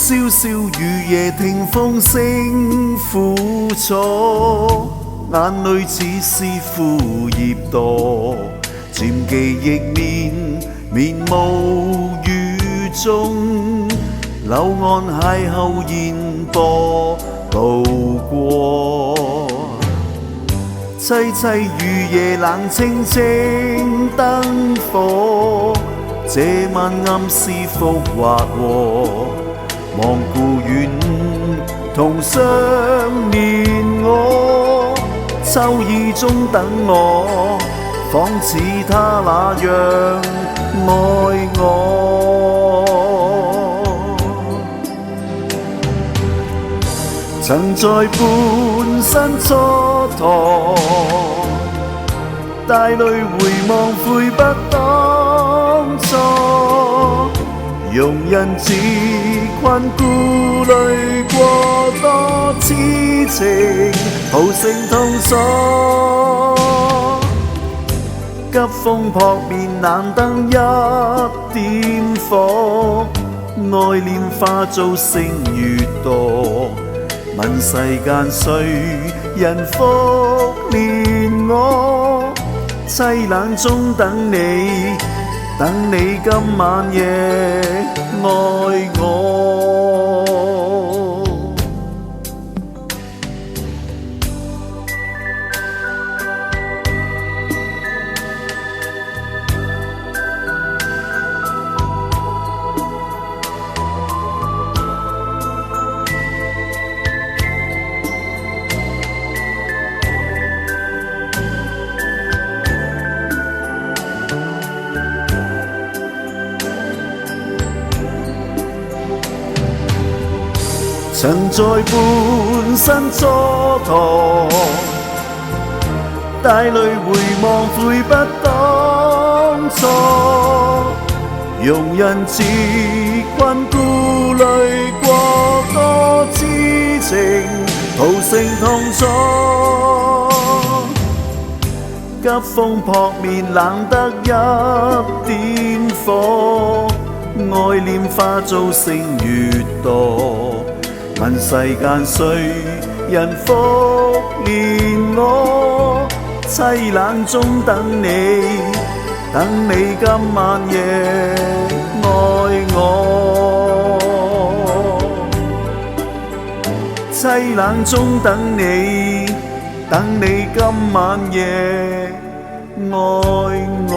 蕭蕭雨夜聽風聲苦楚，眼淚似是枯葉墮，漸記憶面無雨中，柳岸邂逅煙波渡過，凄凄雨夜冷清清燈火，這晚暗是復或禍，望故園同相念我，秋意中等我，仿似他那樣愛我。曾在半生蹉跎，帶淚回望悔不當初，容人自困顧慮過多，痴情徒成痛楚。急風撲面冷燈一點火，愛戀化做星月墮，問世間誰人復憐我？凄冷中等你，等你今晚夜愛我。曾在半生蹉跎，帶淚回望悔不當初，容人自困顧慮過多，痴情徒成痛楚。急風撲面冷得一點火，愛戀化做星月墮，問世間誰人復憐我？凄冷中等你，等你今晚夜愛我。凄冷中等你，等你今晚夜愛我。